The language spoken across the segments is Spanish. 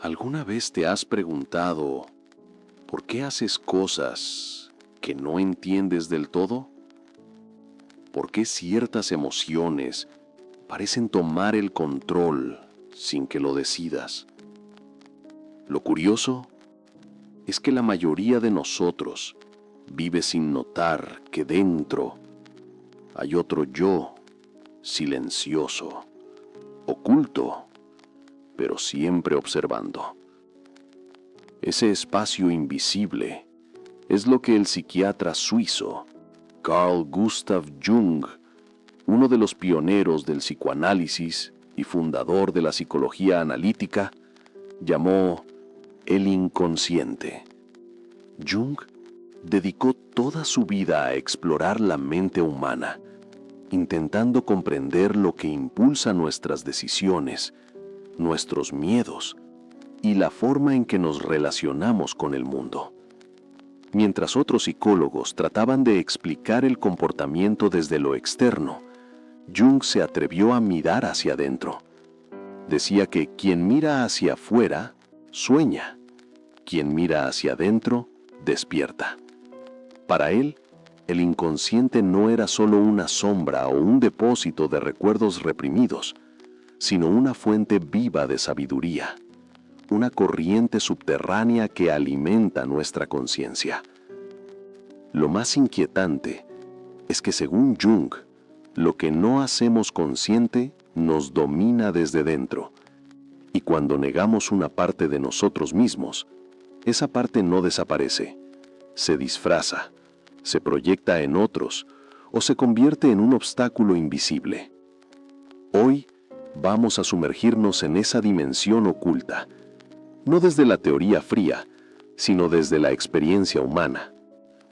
¿Alguna vez te has preguntado por qué haces cosas que no entiendes del todo? ¿Por qué ciertas emociones parecen tomar el control sin que lo decidas? Lo curioso es que la mayoría de nosotros vive sin notar que dentro hay otro yo silencioso, oculto, pero siempre observando. Ese espacio invisible es lo que el psiquiatra suizo Carl Gustav Jung, uno de los pioneros del psicoanálisis y fundador de la psicología analítica, llamó el inconsciente. Jung dedicó toda su vida a explorar la mente humana, intentando comprender lo que impulsa nuestras decisiones, nuestros miedos y la forma en que nos relacionamos con el mundo. Mientras otros psicólogos trataban de explicar el comportamiento desde lo externo, Jung se atrevió a mirar hacia adentro. Decía que quien mira hacia afuera, sueña. Quien mira hacia adentro, despierta. Para él, el inconsciente no era solo una sombra o un depósito de recuerdos reprimidos, sino una fuente viva de sabiduría, una corriente subterránea que alimenta nuestra conciencia. Lo más inquietante es que, según Jung, lo que no hacemos consciente nos domina desde dentro, y cuando negamos una parte de nosotros mismos, esa parte no desaparece, se disfraza, se proyecta en otros o se convierte en un obstáculo invisible. Hoy vamos a sumergirnos en esa dimensión oculta, no desde la teoría fría, sino desde la experiencia humana.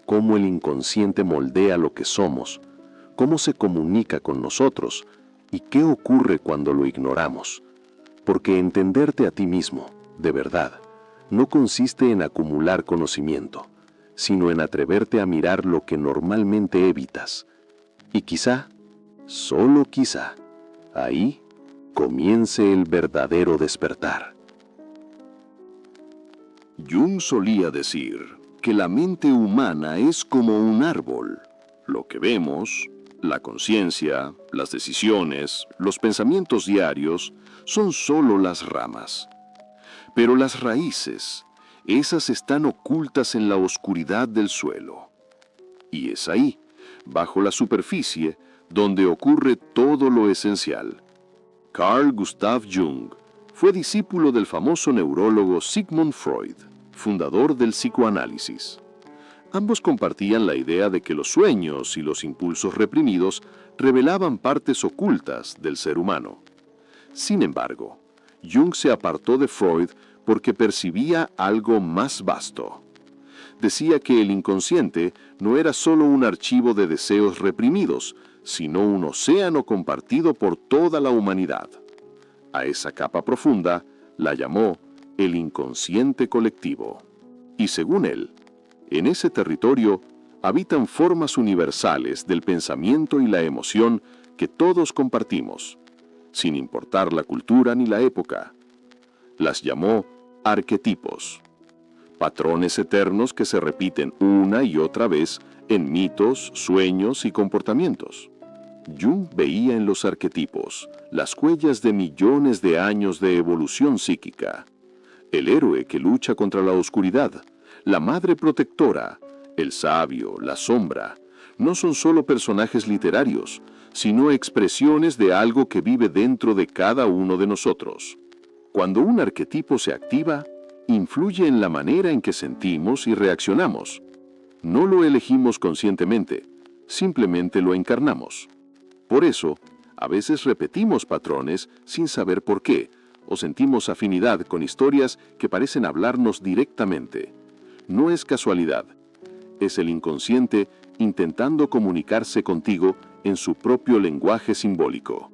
Cómo el inconsciente moldea lo que somos, cómo se comunica con nosotros y qué ocurre cuando lo ignoramos. Porque entenderte a ti mismo, de verdad, no consiste en acumular conocimiento, sino en atreverte a mirar lo que normalmente evitas. Y quizá, solo quizá, ahí comience el verdadero despertar. Jung solía decir que la mente humana es como un árbol. Lo que vemos, la conciencia, las decisiones, los pensamientos diarios, son solo las ramas. Pero las raíces, esas están ocultas en la oscuridad del suelo. Y es ahí, bajo la superficie, donde ocurre todo lo esencial. Carl Gustav Jung fue discípulo del famoso neurólogo Sigmund Freud, fundador del psicoanálisis. Ambos compartían la idea de que los sueños y los impulsos reprimidos revelaban partes ocultas del ser humano. Sin embargo, Jung se apartó de Freud porque percibía algo más vasto. Decía que el inconsciente no era solo un archivo de deseos reprimidos, sino un océano compartido por toda la humanidad. A esa capa profunda la llamó el inconsciente colectivo. Y según él, en ese territorio habitan formas universales del pensamiento y la emoción que todos compartimos, sin importar la cultura ni la época. Las llamó arquetipos, patrones eternos que se repiten una y otra vez en mitos, sueños y comportamientos. Jung veía en los arquetipos las huellas de millones de años de evolución psíquica. El héroe que lucha contra la oscuridad, la madre protectora, el sabio, la sombra, no son solo personajes literarios, sino expresiones de algo que vive dentro de cada uno de nosotros. Cuando un arquetipo se activa, influye en la manera en que sentimos y reaccionamos. No lo elegimos conscientemente, simplemente lo encarnamos. Por eso, a veces repetimos patrones sin saber por qué, o sentimos afinidad con historias que parecen hablarnos directamente. No es casualidad, es el inconsciente intentando comunicarse contigo en su propio lenguaje simbólico.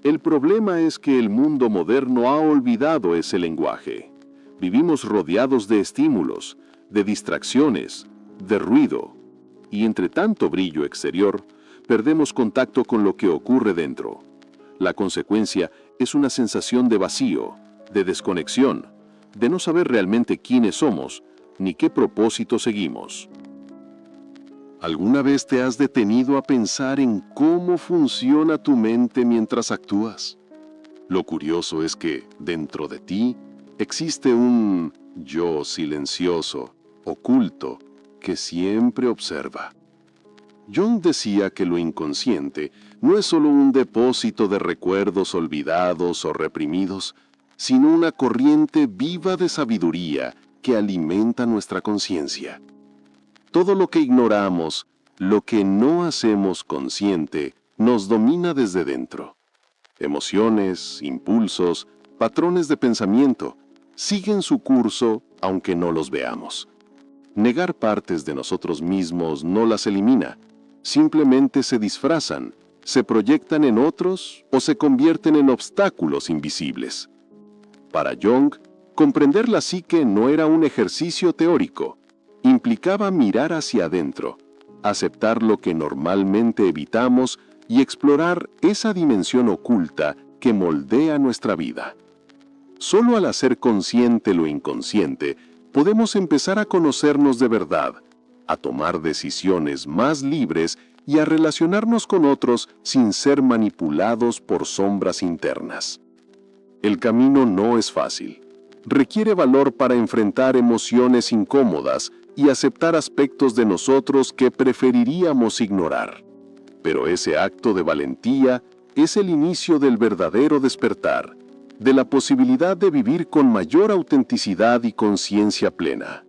El problema es que el mundo moderno ha olvidado ese lenguaje. Vivimos rodeados de estímulos, de distracciones, de ruido, y entre tanto brillo exterior, perdemos contacto con lo que ocurre dentro. La consecuencia es una sensación de vacío, de desconexión, de no saber realmente quiénes somos ni qué propósito seguimos. ¿Alguna vez te has detenido a pensar en cómo funciona tu mente mientras actúas? Lo curioso es que, dentro de ti, existe un yo silencioso, oculto, que siempre observa. Jung decía que lo inconsciente no es solo un depósito de recuerdos olvidados o reprimidos, sino una corriente viva de sabiduría que alimenta nuestra conciencia. Todo lo que ignoramos, lo que no hacemos consciente, nos domina desde dentro. Emociones, impulsos, patrones de pensamiento, siguen su curso aunque no los veamos. Negar partes de nosotros mismos no las elimina, simplemente se disfrazan, se proyectan en otros o se convierten en obstáculos invisibles. Para Jung, comprender la psique no era un ejercicio teórico, implicaba mirar hacia adentro, aceptar lo que normalmente evitamos y explorar esa dimensión oculta que moldea nuestra vida. Solo al hacer consciente lo inconsciente, podemos empezar a conocernos de verdad, a tomar decisiones más libres y a relacionarnos con otros sin ser manipulados por sombras internas. El camino no es fácil. Requiere valor para enfrentar emociones incómodas y aceptar aspectos de nosotros que preferiríamos ignorar. Pero ese acto de valentía es el inicio del verdadero despertar, de la posibilidad de vivir con mayor autenticidad y conciencia plena.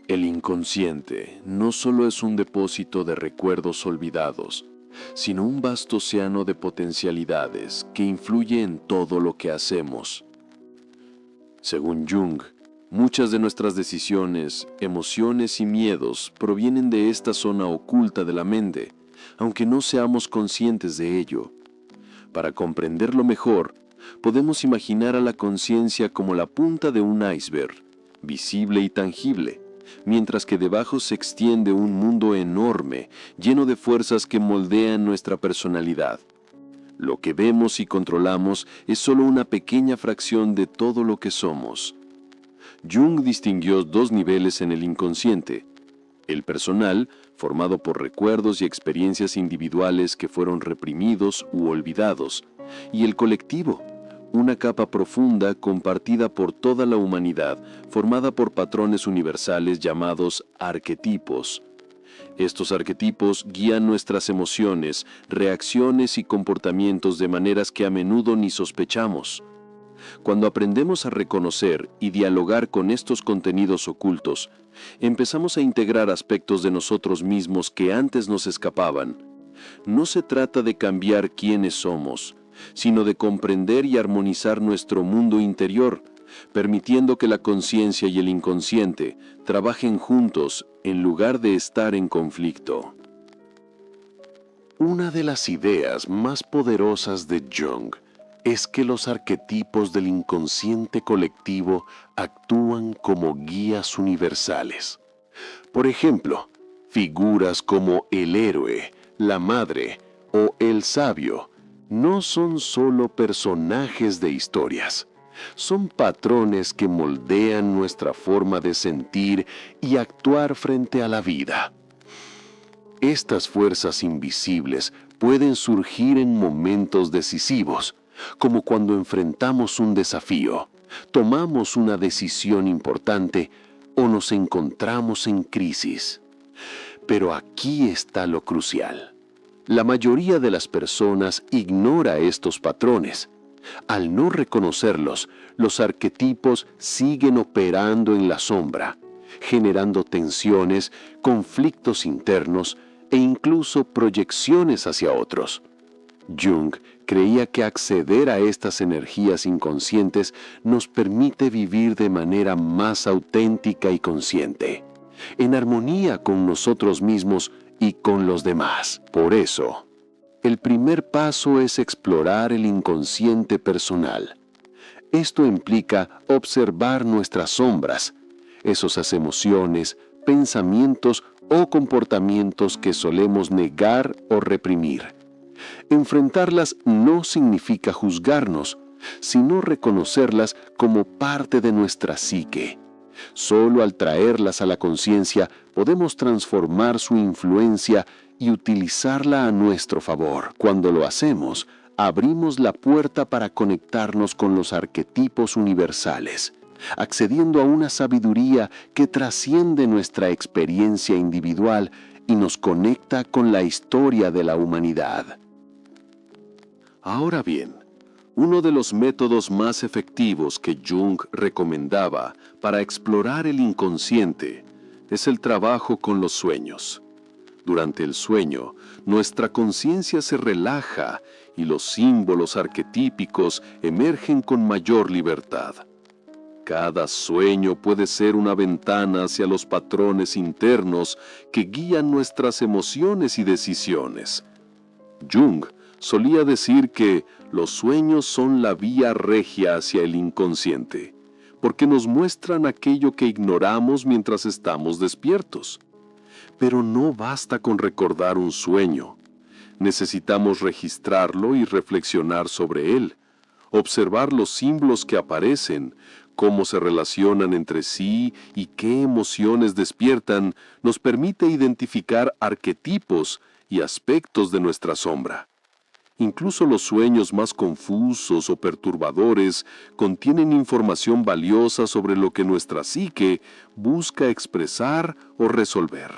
El inconsciente no solo es un depósito de recuerdos olvidados, sino un vasto océano de potencialidades que influye en todo lo que hacemos. Según Jung, muchas de nuestras decisiones, emociones y miedos provienen de esta zona oculta de la mente, aunque no seamos conscientes de ello. Para comprenderlo mejor, podemos imaginar a la conciencia como la punta de un iceberg, visible y tangible, mientras que debajo se extiende un mundo enorme, lleno de fuerzas que moldean nuestra personalidad. Lo que vemos y controlamos es solo una pequeña fracción de todo lo que somos. Jung distinguió dos niveles en el inconsciente: el personal, formado por recuerdos y experiencias individuales que fueron reprimidos u olvidados, y el colectivo, una capa profunda compartida por toda la humanidad, formada por patrones universales llamados arquetipos. Estos arquetipos guían nuestras emociones, reacciones y comportamientos de maneras que a menudo ni sospechamos. Cuando aprendemos a reconocer y dialogar con estos contenidos ocultos, empezamos a integrar aspectos de nosotros mismos que antes nos escapaban. No se trata de cambiar quiénes somos, sino de comprender y armonizar nuestro mundo interior, permitiendo que la conciencia y el inconsciente trabajen juntos en lugar de estar en conflicto. Una de las ideas más poderosas de Jung es que los arquetipos del inconsciente colectivo actúan como guías universales. Por ejemplo, figuras como el héroe, la madre o el sabio no son solo personajes de historias, son patrones que moldean nuestra forma de sentir y actuar frente a la vida. Estas fuerzas invisibles pueden surgir en momentos decisivos, como cuando enfrentamos un desafío, tomamos una decisión importante o nos encontramos en crisis. Pero aquí está lo crucial. La mayoría de las personas ignora estos patrones. Al no reconocerlos, los arquetipos siguen operando en la sombra, generando tensiones, conflictos internos e incluso proyecciones hacia otros. Jung creía que acceder a estas energías inconscientes nos permite vivir de manera más auténtica y consciente, en armonía con nosotros mismos y con los demás. Por eso, el primer paso es explorar el inconsciente personal. Esto implica observar nuestras sombras, esas emociones, pensamientos o comportamientos que solemos negar o reprimir. Enfrentarlas no significa juzgarnos, sino reconocerlas como parte de nuestra psique. Solo al traerlas a la conciencia podemos transformar su influencia y utilizarla a nuestro favor. Cuando lo hacemos, abrimos la puerta para conectarnos con los arquetipos universales, accediendo a una sabiduría que trasciende nuestra experiencia individual y nos conecta con la historia de la humanidad. Ahora bien, uno de los métodos más efectivos que Jung recomendaba para explorar el inconsciente es el trabajo con los sueños. Durante el sueño, nuestra conciencia se relaja y los símbolos arquetípicos emergen con mayor libertad. Cada sueño puede ser una ventana hacia los patrones internos que guían nuestras emociones y decisiones. Jung solía decir que los sueños son la vía regia hacia el inconsciente, porque nos muestran aquello que ignoramos mientras estamos despiertos. Pero no basta con recordar un sueño. Necesitamos registrarlo y reflexionar sobre él, observar los símbolos que aparecen, cómo se relacionan entre sí y qué emociones despiertan, nos permite identificar arquetipos y aspectos de nuestra sombra. Incluso los sueños más confusos o perturbadores contienen información valiosa sobre lo que nuestra psique busca expresar o resolver.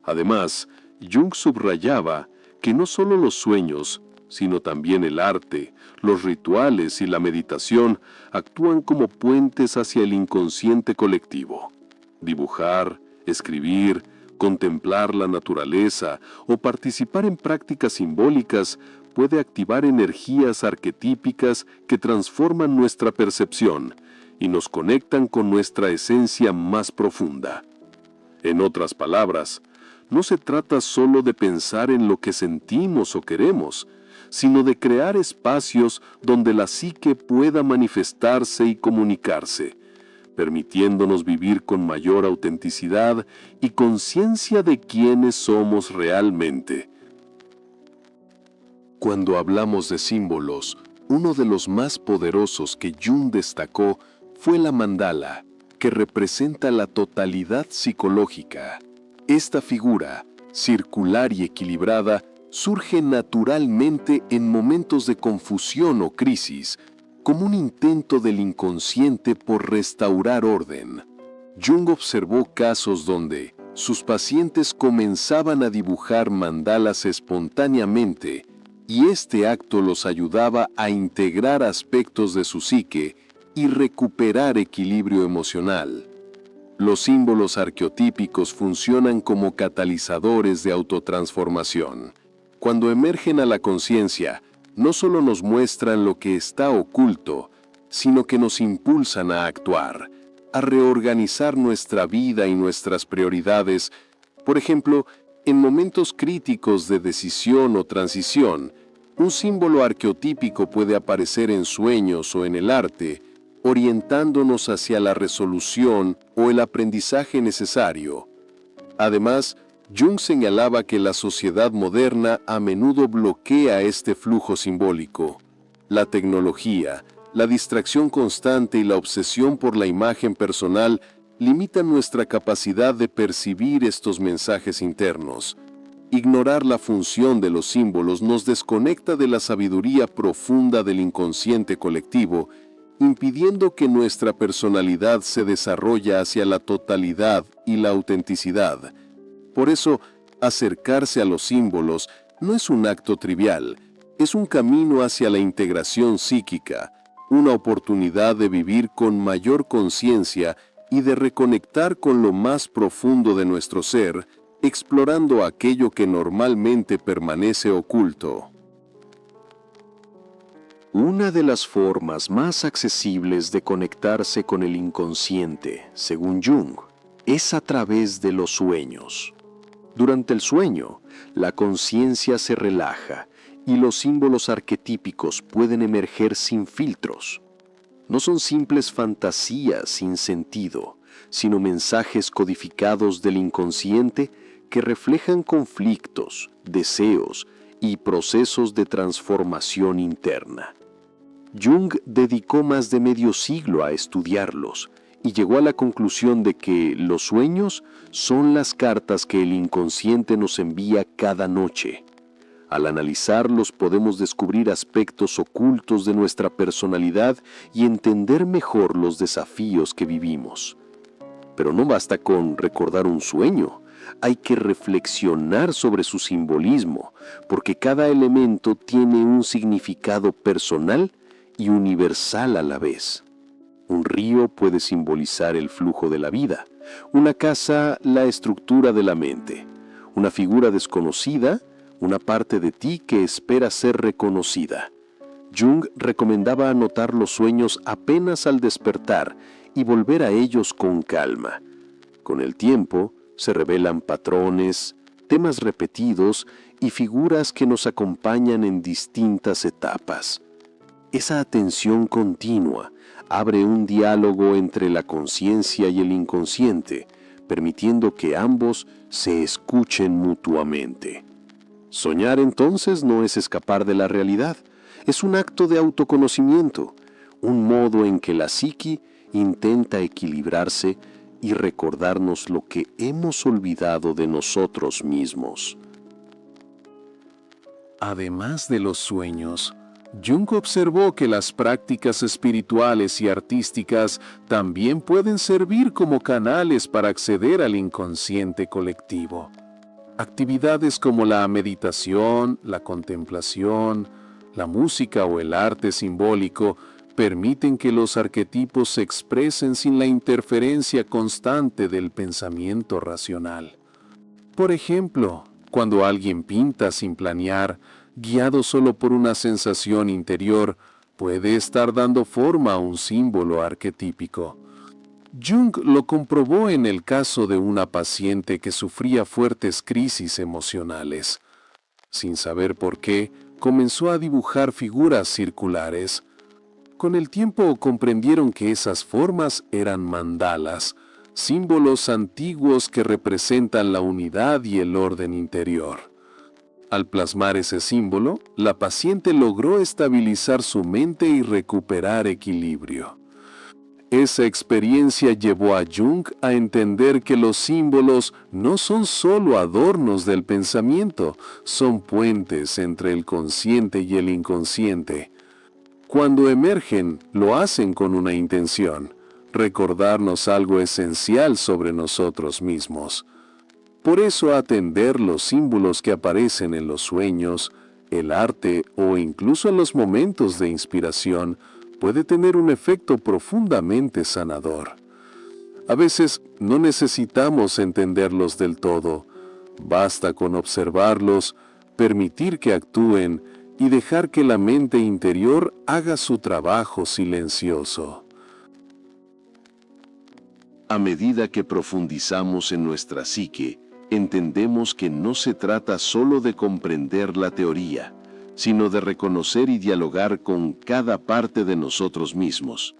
Además, Jung subrayaba que no solo los sueños, sino también el arte, los rituales y la meditación actúan como puentes hacia el inconsciente colectivo. Dibujar, escribir, contemplar la naturaleza o participar en prácticas simbólicas puede activar energías arquetípicas que transforman nuestra percepción y nos conectan con nuestra esencia más profunda. En otras palabras, no se trata solo de pensar en lo que sentimos o queremos, sino de crear espacios donde la psique pueda manifestarse y comunicarse, permitiéndonos vivir con mayor autenticidad y conciencia de quiénes somos realmente. Cuando hablamos de símbolos, uno de los más poderosos que Jung destacó fue la mandala, que representa la totalidad psicológica. Esta figura, circular y equilibrada, surge naturalmente en momentos de confusión o crisis, como un intento del inconsciente por restaurar orden. Jung observó casos donde sus pacientes comenzaban a dibujar mandalas espontáneamente, y este acto los ayudaba a integrar aspectos de su psique y recuperar equilibrio emocional. Los símbolos arqueotípicos funcionan como catalizadores de autotransformación. Cuando emergen a la conciencia, no solo nos muestran lo que está oculto, sino que nos impulsan a actuar, a reorganizar nuestra vida y nuestras prioridades. Por ejemplo, en momentos críticos de decisión o transición, un símbolo arqueotípico puede aparecer en sueños o en el arte, orientándonos hacia la resolución o el aprendizaje necesario. Además, Jung señalaba que la sociedad moderna a menudo bloquea este flujo simbólico. La tecnología, la distracción constante y la obsesión por la imagen personal limitan nuestra capacidad de percibir estos mensajes internos. Ignorar la función de los símbolos nos desconecta de la sabiduría profunda del inconsciente colectivo, impidiendo que nuestra personalidad se desarrolle hacia la totalidad y la autenticidad. Por eso, acercarse a los símbolos no es un acto trivial, es un camino hacia la integración psíquica, una oportunidad de vivir con mayor conciencia y de reconectar con lo más profundo de nuestro ser, explorando aquello que normalmente permanece oculto. Una de las formas más accesibles de conectarse con el inconsciente, según Jung, es a través de los sueños. Durante el sueño, la conciencia se relaja y los símbolos arquetípicos pueden emerger sin filtros. No son simples fantasías sin sentido, sino mensajes codificados del inconsciente que reflejan conflictos, deseos y procesos de transformación interna. Jung dedicó más de medio siglo a estudiarlos y llegó a la conclusión de que los sueños son las cartas que el inconsciente nos envía cada noche. Al analizarlos podemos descubrir aspectos ocultos de nuestra personalidad y entender mejor los desafíos que vivimos. Pero no basta con recordar un sueño, hay que reflexionar sobre su simbolismo, porque cada elemento tiene un significado personal y universal a la vez. Un río puede simbolizar el flujo de la vida, una casa la estructura de la mente, una figura desconocida, una parte de ti que espera ser reconocida. Jung recomendaba anotar los sueños apenas al despertar y volver a ellos con calma. Con el tiempo se revelan patrones, temas repetidos y figuras que nos acompañan en distintas etapas. Esa atención continua abre un diálogo entre la conciencia y el inconsciente, permitiendo que ambos se escuchen mutuamente. Soñar entonces no es escapar de la realidad, es un acto de autoconocimiento, un modo en que la psique intenta equilibrarse y recordarnos lo que hemos olvidado de nosotros mismos. Además de los sueños, Jung observó que las prácticas espirituales y artísticas también pueden servir como canales para acceder al inconsciente colectivo. Actividades como la meditación, la contemplación, la música o el arte simbólico permiten que los arquetipos se expresen sin la interferencia constante del pensamiento racional. Por ejemplo, cuando alguien pinta sin planear, guiado solo por una sensación interior, puede estar dando forma a un símbolo arquetípico. Jung lo comprobó en el caso de una paciente que sufría fuertes crisis emocionales. Sin saber por qué, comenzó a dibujar figuras circulares. Con el tiempo comprendieron que esas formas eran mandalas, símbolos antiguos que representan la unidad y el orden interior. Al plasmar ese símbolo, la paciente logró estabilizar su mente y recuperar equilibrio. Esa experiencia llevó a Jung a entender que los símbolos no son solo adornos del pensamiento, son puentes entre el consciente y el inconsciente. Cuando emergen, lo hacen con una intención, recordarnos algo esencial sobre nosotros mismos. Por eso atender los símbolos que aparecen en los sueños, el arte o incluso en los momentos de inspiración puede tener un efecto profundamente sanador. A veces no necesitamos entenderlos del todo, basta con observarlos, permitir que actúen y dejar que la mente interior haga su trabajo silencioso. A medida que profundizamos en nuestra psique, entendemos que no se trata solo de comprender la teoría, sino de reconocer y dialogar con cada parte de nosotros mismos.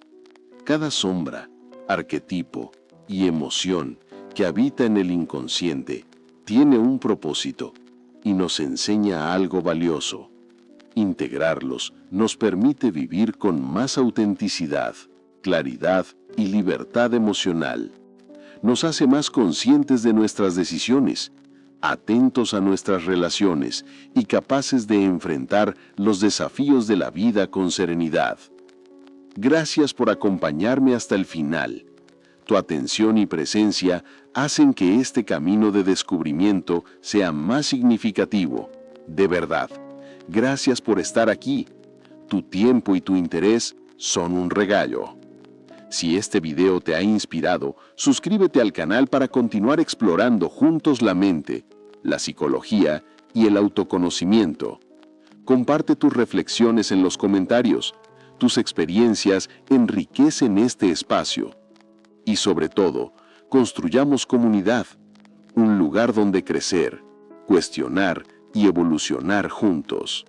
Cada sombra, arquetipo y emoción que habita en el inconsciente tiene un propósito y nos enseña algo valioso. Integrarlos nos permite vivir con más autenticidad, claridad y libertad emocional. Nos hace más conscientes de nuestras decisiones, atentos a nuestras relaciones y capaces de enfrentar los desafíos de la vida con serenidad. Gracias por acompañarme hasta el final. Tu atención y presencia hacen que este camino de descubrimiento sea más significativo. De verdad, gracias por estar aquí. Tu tiempo y tu interés son un regalo. Si este video te ha inspirado, suscríbete al canal para continuar explorando juntos la mente, la psicología y el autoconocimiento. Comparte tus reflexiones en los comentarios. Tus experiencias enriquecen este espacio. Y sobre todo, construyamos comunidad, un lugar donde crecer, cuestionar y evolucionar juntos.